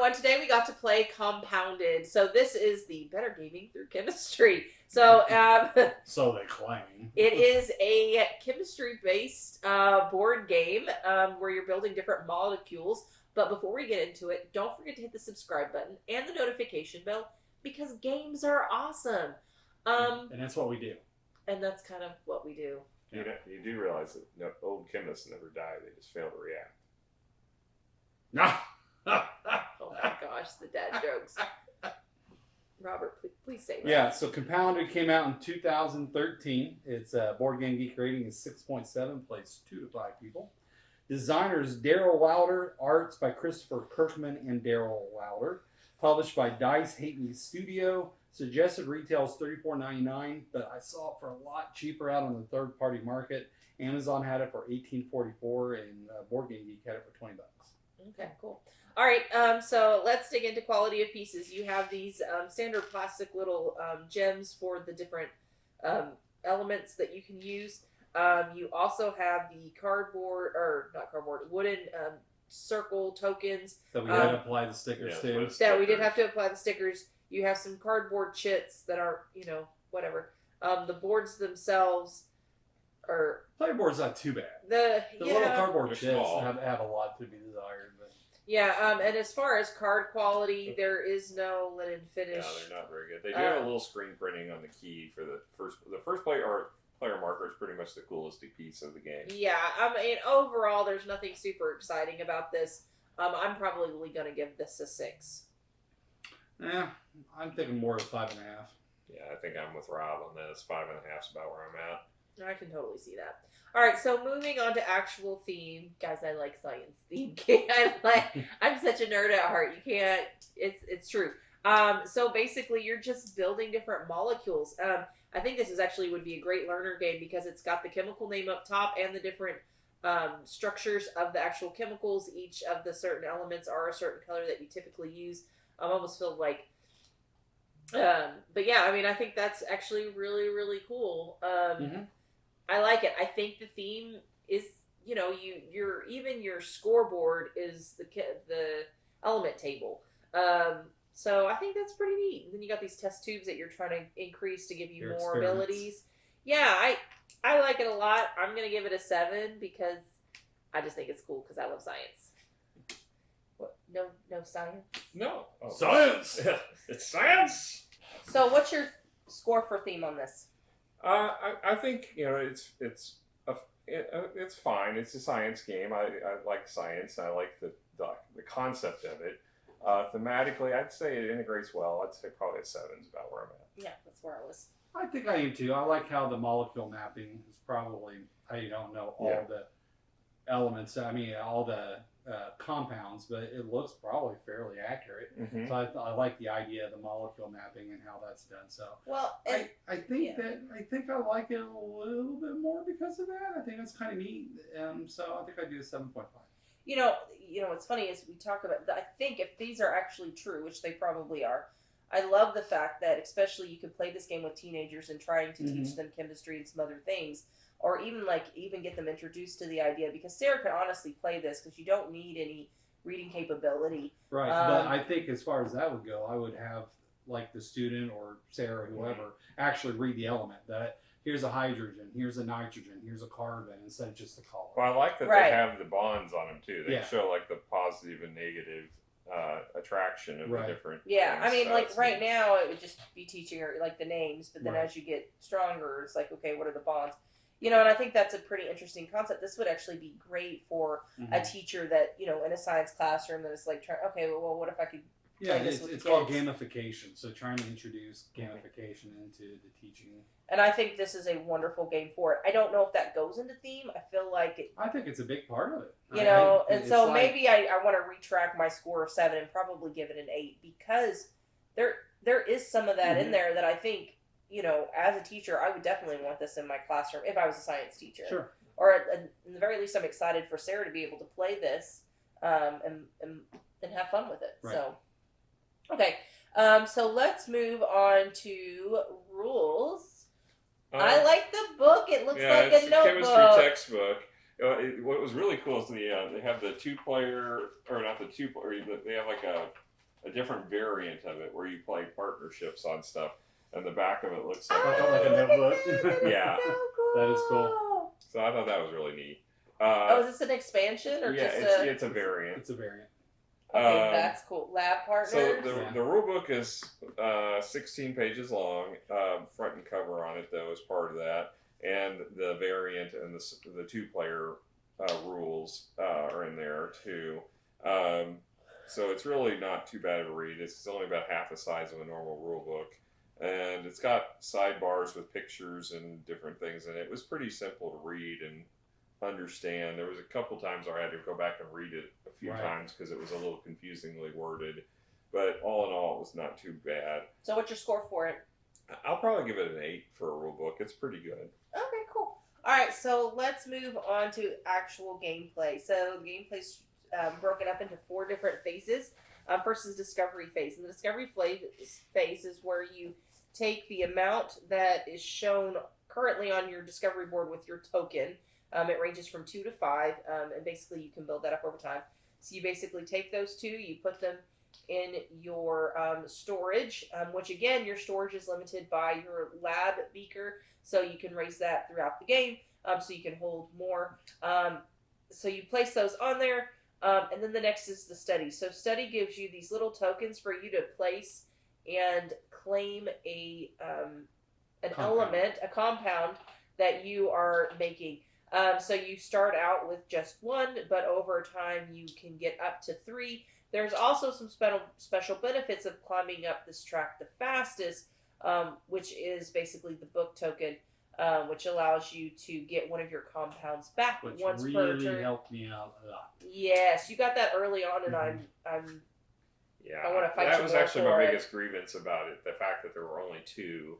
everyone. Today we got to play Compounded. So this is the Better Gaming Through Chemistry. So So they claim. it is a chemistry-based board game where you're building different molecules. But before we get into it, don't forget to hit the subscribe button and the notification bell because games are awesome. And that's what we do. And that's kind of what we do. You do realize that old chemists never die; they just fail to react. Oh my gosh, the dad jokes. Robert, please say that. Yeah, so Compounded came out in 2013. Its Board Game Geek rating is 6.7, plays 2 to 5 people. Designers Daryl Wilder, arts by Christopher Kirkman and Daryl Wilder. Published by Dice Hate Me Studio. Suggested retail is $34.99, but I saw it for a lot cheaper out on the third-party market. Amazon had it for $18.44, and Board Game Geek had it for $20. Okay, cool. All right, so let's dig into quality of pieces. You have these standard plastic little gems for the different elements that you can use. You also have the wooden circle tokens. That we had to apply the stickers to. That we did have to apply the stickers. You have some cardboard chits that are, whatever. The boards themselves are... Playboard's not too bad. The little cardboard chits small. have a lot to be desired. But... Yeah, and as far as card quality, there is no linen finish. No, they're not very good. They do have a little screen printing on the key for the first player marker is pretty much the coolest piece of the game. Yeah, I mean, overall, there's nothing super exciting about this. I'm probably going to give this a 6. Yeah, I'm thinking more of 5.5. Yeah, I think I'm with Rob on this. 5.5 is about where I'm at. I can totally see that. All right, so moving on to actual theme, guys. I like science theme. I'm such a nerd at heart. You can't. It's true. So basically, you're just building different molecules. I think this would be a great learner game because it's got the chemical name up top and the different structures of the actual chemicals. Each of the certain elements are a certain color that you typically use. I almost feel like, but yeah, I mean, I think that's actually really, really cool. I like it. I think the theme is, your scoreboard is the element table. So I think that's pretty neat. And then you got these test tubes that you're trying to increase to give you more abilities. Yeah, I like it a lot. I'm going to give it a 7 because I just think it's cool because I love science. What? No science? No. Oh. Science! It's science! So what's your score for theme on this? I think, it's fine. It's a science game. I like science. I like the concept of it. Thematically, I'd say it integrates well. I'd say probably a 7 is about where I'm at. Yeah, that's where I was. I think I am too. I like how the molecule mapping is probably how you don't know all the elements. I mean, all the compounds, but it looks probably fairly accurate. Mm-hmm. So I like the idea of the molecule mapping and how that's done. So well, I think I like it a little bit more because of that. I think it's kind of neat. So I think I do a 7.5. What's funny is we talk about. I think if these are actually true, which they probably are, I love the fact that especially you can play this game with teenagers and trying to teach them chemistry and some other things. Or even get them introduced to the idea, because Sarah can honestly play this because you don't need any reading capability. Right, but I think as far as that would go, I would have like the student or Sarah, whoever, actually read the element. That here's a hydrogen, here's a nitrogen, here's a carbon, instead of just the color. Well, I like that they have the bonds on them too. They show like the positive and negative attraction of the different. Yeah, things. I mean, like right now it would just be teaching her like the names, but then as you get stronger, it's like, okay, what are the bonds? And I think that's a pretty interesting concept. This would actually be great for a teacher that, in a science classroom that is like, okay, well, what if I could play this with it's kids? called gamification. So trying to introduce gamification into the teaching. And I think this is a wonderful game for it. I don't know if that goes into theme. I feel like I think it's a big part of it. Maybe I want to retract my score of 7 and probably give it an 8 because there is some of that in there that I think, as a teacher, I would definitely want this in my classroom if I was a science teacher. Sure. Or at the very least, I'm excited for Sarah to be able to play this and have fun with it. Right. So, okay. So let's move on to rules. I like the book. It looks like a notebook. Chemistry textbook. What was really cool is they have the 2-player, or not the 2-player, they have like a a different variant of it where you play partnerships on stuff, and the back of it looks like Oh, like a notebook. Yeah. So cool. That is cool. So I thought that was really neat. Oh, is this an expansion or Yeah, just it's a variant. It's a variant. Okay, that's cool. Lab partners. So the rule book is 16 pages long. Front and cover on it though is part of that, and the variant and the 2-player rules are in there too. So it's really not too bad to read. It's only about half the size of a normal rule book, and it's got sidebars with pictures and different things, and it was pretty simple to read and understand. There was a couple times where I had to go back and read it a few times because it was a little confusingly worded, but all in all, it was not too bad. So what's your score for it? I'll probably give it an 8 for a rule book. It's pretty good. Okay, cool. All right, so let's move on to actual gameplay. So the gameplay's broken up into 4 different phases. First is discovery phase, and the discovery phase is where you take the amount that is shown currently on your discovery board with your token. It ranges from 2 to 5, and basically you can build that up over time. So you basically take those 2, you put them in your storage, which again, your storage is limited by your lab beaker, so you can raise that throughout the game, so you can hold more. So you place those on there, and then the next is the study. So study gives you these little tokens for you to place and claim an element, a compound that you are making. So you start out with just 1, but over time you can get up to 3. There's also some special benefits of climbing up this track the fastest, which is basically the book token, which allows you to get one of your compounds back once per turn. Which really helped me out a lot. Yes, you got that early on, and I want to fight you. That was actually my for biggest grievance about it, the fact that there were only 2,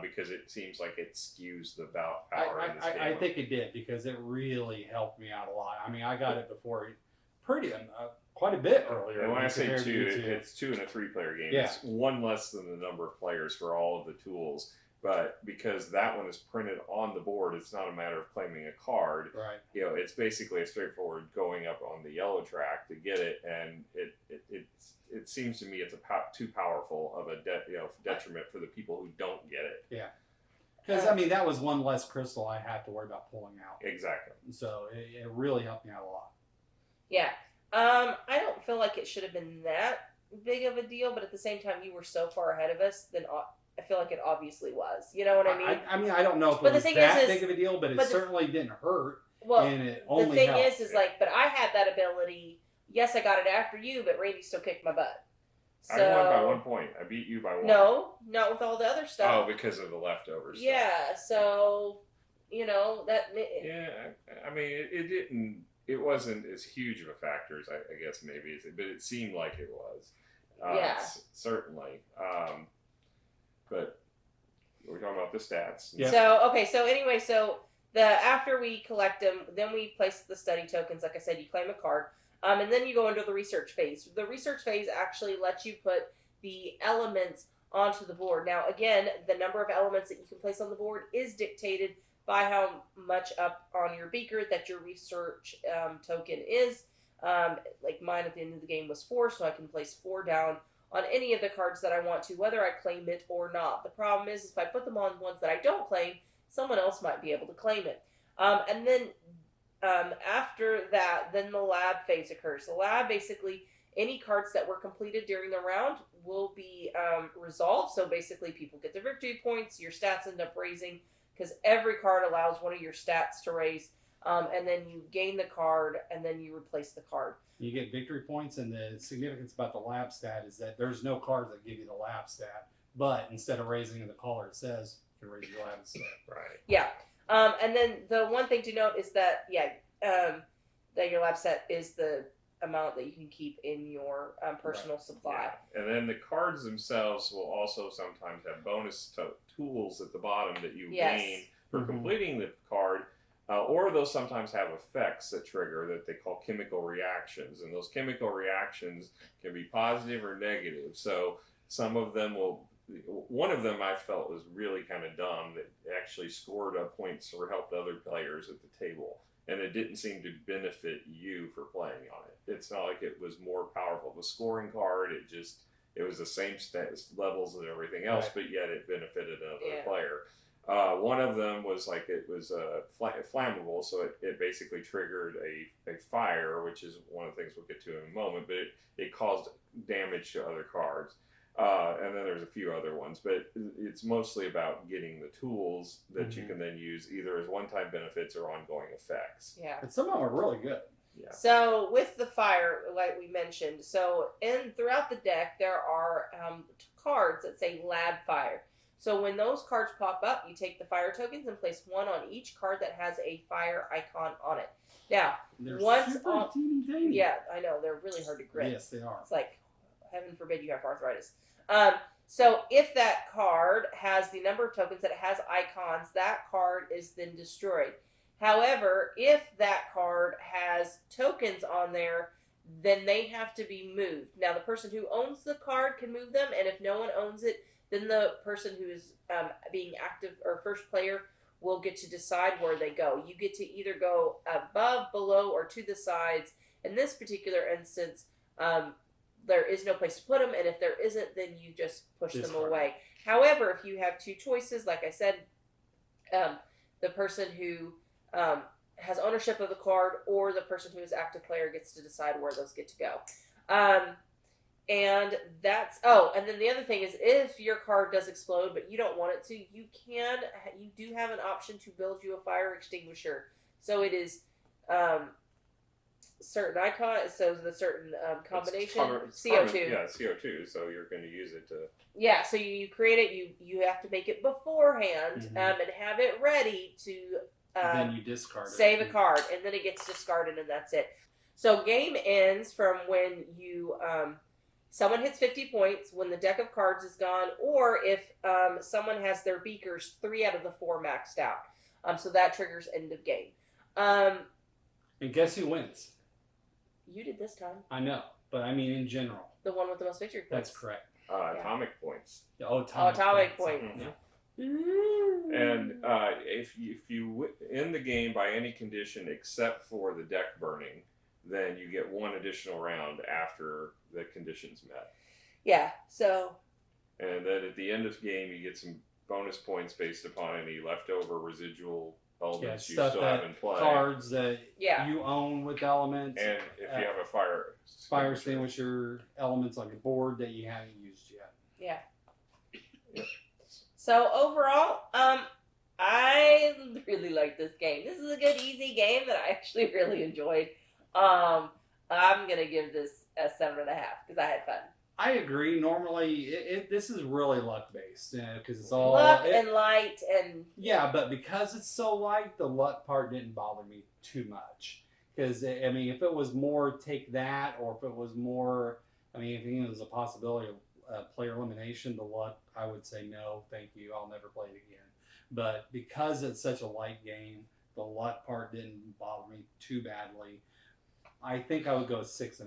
because it seems like it skews the power in this game. I think it did, because it really helped me out a lot. I mean, I got it before quite a bit earlier. And when I say 2, it's 2 in a 3-player game. Yeah. It's 1 less than the number of players for all of the tools. But because that one is printed on the board, it's not a matter of claiming a card. Right. You know, it's basically a straightforward going up on the yellow track to get it, and it seems to me it's too powerful of a detriment for the people who don't get it. Yeah. Because I mean, that was 1 less crystal I had to worry about pulling out. Exactly. So it really helped me out a lot. Yeah. I don't feel like it should have been that big of a deal, but at the same time, you were so far ahead of us, then I feel like it obviously was. You know what I mean? I mean, I don't know if it was that big of a deal, but it certainly didn't hurt. Well, and it only the thing helped. is like, but I had that ability. Yes, I got it after you, but Randy still kicked my butt. So, I won by 1 point. I beat you by 1. No, not with all the other stuff. Oh, because of the leftovers. Yeah, so, that... Yeah, I mean, it didn't... It wasn't as huge of a factor as I guess maybe, but it seemed like it was. Yeah. Certainly. But we're talking about the stats. Yeah. So anyway, after we collect them, then we place the study tokens. Like I said, you claim a card. And then you go into the research phase. The research phase actually lets you put the elements onto the board. Now, again, the number of elements that you can place on the board is dictated by how much up on your beaker that your research token is. Like mine at the end of the game was 4, so I can place 4 down on any of the cards that I want to, whether I claim it or not. The problem is if I put them on ones that I don't claim, someone else might be able to claim it. And then after that, then the lab phase occurs. The lab, basically, any cards that were completed during the round will be resolved. So basically, people get their victory points, your stats end up raising, because every card allows one of your stats to raise. And then you gain the card, and then you replace the card. You get victory points, and the significance about the lab stat is that there's no cards that give you the lab stat. But instead of raising in the color it says, you can raise your lab stat. Right. Yeah. And then the one thing to note is that, that your lab stat is the amount that you can keep in your personal supply. Yeah. And then the cards themselves will also sometimes have bonus tools at the bottom that you gain for completing the card. Or they'll sometimes have effects that trigger that they call chemical reactions. And those chemical reactions can be positive or negative. So some of them will... One of them I felt was really kind of dumb that actually scored points or helped other players at the table. and it didn't seem to benefit you for playing on it. It's not like it was more powerful of a scoring card. It was the same levels as everything else, Right. but yet it benefited another Yeah. player. One of them was like it was flammable, so it basically triggered a fire, which is one of the things we'll get to in a moment, but it caused damage to other cards. And then there's a few other ones, but it's mostly about getting the tools that you can then use either as one-time benefits or ongoing effects. Yeah. And some of them are really good. Yeah. So with the fire, like we mentioned, so throughout the deck there are cards that say Lab Fire. So when those cards pop up, you take the fire tokens and place one on each card that has a fire icon on it. Now, They're once super on, teeny tiny. yeah, I know they're really hard to grip. Yes, they are. It's like, heaven forbid you have arthritis. So if that card has the number of tokens that it has icons, that card is then destroyed. However, if that card has tokens on there, then they have to be moved. Now, the person who owns the card can move them, and if no one owns it, then the person who is being active or first player will get to decide where they go. You get to either go above, below, or to the sides. In this particular instance, there is no place to put them, and if there isn't, then you just push them away. However, if you have two choices, like I said, the person who has ownership of the card or the person who is active player gets to decide where those get to go. And that's and then the other thing is, if your card does explode but you don't want it to, you do have an option to build you a fire extinguisher. So it is certain icon, so the certain combination CO2. Yeah, CO2. So you're going to use it to. Yeah, so you create it. You have to make it beforehand and have it ready to. Then you discard it. Save a card, and then it gets discarded, and that's it. So game ends from when you someone hits 50 points, when the deck of cards is gone, or if someone has their beakers 3 out of the 4 maxed out. So that triggers end of game. And guess who wins? You did this time. I know, but I mean in general. The one with the most victory points. That's correct. Atomic points. Atomic points. Yeah. And if you end the game by any condition except for the deck burning, then you get one additional round after the condition's met. Yeah, so. And then at the end of the game, you get some bonus points based upon any leftover residual elements you still have in play. Cards that Yeah. you own with elements. And if you have a fire extinguisher elements on your board that you haven't used yet. Yeah. Yep. So overall, I really like this game. This is a good, easy game that I actually really enjoyed. I'm gonna give this a 7.5 because I had fun. I agree. Normally, this is really luck based because it's all luck and light and yeah. But because it's so light, the luck part didn't bother me too much. Because I mean, if it was more take that, or if it was more, I mean, if it was a possibility of player elimination, the luck, I would say no, thank you. I'll never play it again. But because it's such a light game, the luck part didn't bother me too badly. I think I would go 6.5.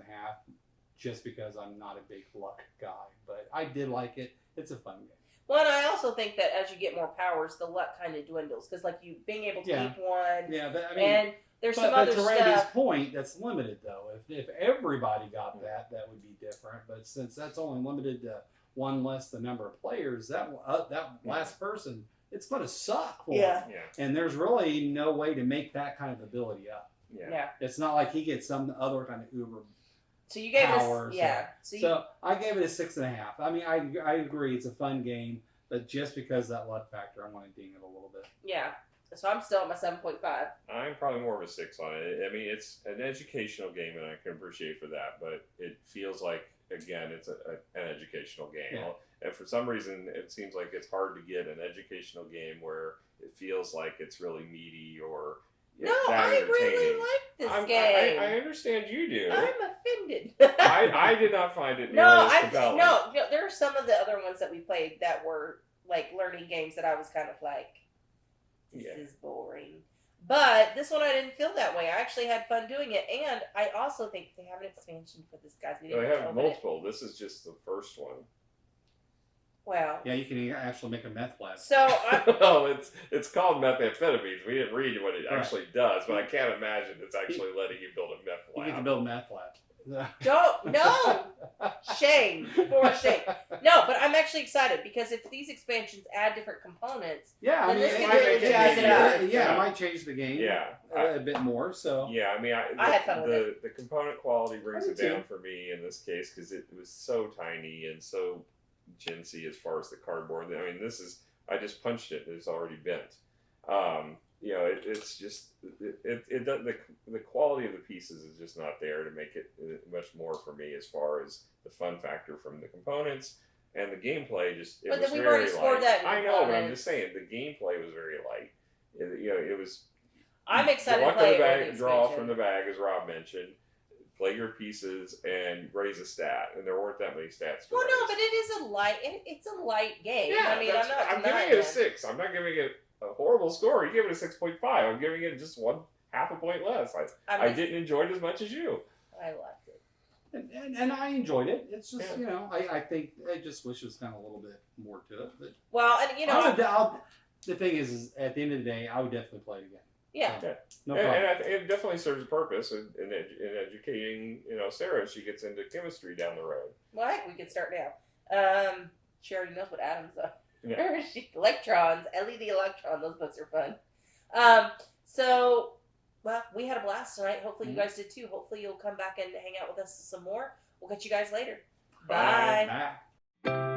Just because I'm not a big luck guy, but I did like it. It's a fun game. Well, and I also think that as you get more powers, the luck kind of dwindles because, like, you being able to keep one. Yeah, but I mean, and there's some other to Randy's stuff. point, that's limited though. If everybody got that would be different. But since that's only limited to one less the number of players, that last person, it's going to suck for him. Yeah. And there's really no way to make that kind of ability up. Yeah. It's not like he gets some other kind of uber. So you gave powers, it a, So I gave it a 6.5. I mean, I agree, it's a fun game, but just because of that luck factor, I want to ding it a little bit. Yeah. So I'm still at my 7.5. I'm probably more of a 6 on it. I mean, it's an educational game, and I can appreciate for that, but it feels like, again, it's an educational game. Yeah. And for some reason, it seems like it's hard to get an educational game where it feels like it's really meaty or No, I really like this game. I understand you do. I'm offended. I did not find it nearly as compelling. No, there are some of the other ones that we played that were like learning games that I was kind of like, this is boring. But this one I didn't feel that way. I actually had fun doing it, and I also think they have an expansion for this, guys. They have multiple. This is just the first one. Well, Yeah, you can actually make a meth lab. so I, Well, it's called methamphetamines. We didn't read what it Right. actually does, but I can't imagine it's actually letting you build a meth You lab. get to build a meth lab. no shame for shame. No, but I'm actually excited because if these expansions add different components, Yeah, I then mean, this it could might really make it jazz it easier. up. Yeah, it might change the game. Yeah, a bit more. So yeah. I mean, I had fun with the component quality brings I it did down too. for me in this case because it was so tiny and so chintzy as far as the cardboard. I mean, I just punched it; it's already bent. You know, it's just it does, the quality of the pieces is just not there to make it much more for me as far as the fun factor from the components and the gameplay. Just it But was then we've very already scored light. that in I know, but I'm components. just saying the gameplay was very light. You know, it was. I'm excited draw to play from the it bag, with the draw expansion. from the bag, as Rob mentioned. Play your pieces and raise a stat, and there weren't that many stats. To Well, no, raise. but it is a light. It's a light game. Yeah, I mean, I'm not I'm denying giving it a that. 6. I'm not giving it a horrible score. You give it a 6.5. I'm giving it just half a point less. I didn't enjoy it as much as you. I liked it. and I enjoyed it. It's just Yeah. I think I just wish there was kind of a little bit more to it. But Well, and the thing is at the end of the day, I would definitely play it again. yeah. So, no And problem. it definitely serves a purpose in educating Sarah as she gets into chemistry down the road. Well, heck, we can start now. She already knows what atoms are. Yeah. Electrons, LED electron. Those books are fun. So, well, we had a blast tonight. Hopefully, you guys did too. Hopefully, you'll come back and hang out with us some more. We'll catch you guys later. Bye. Bye.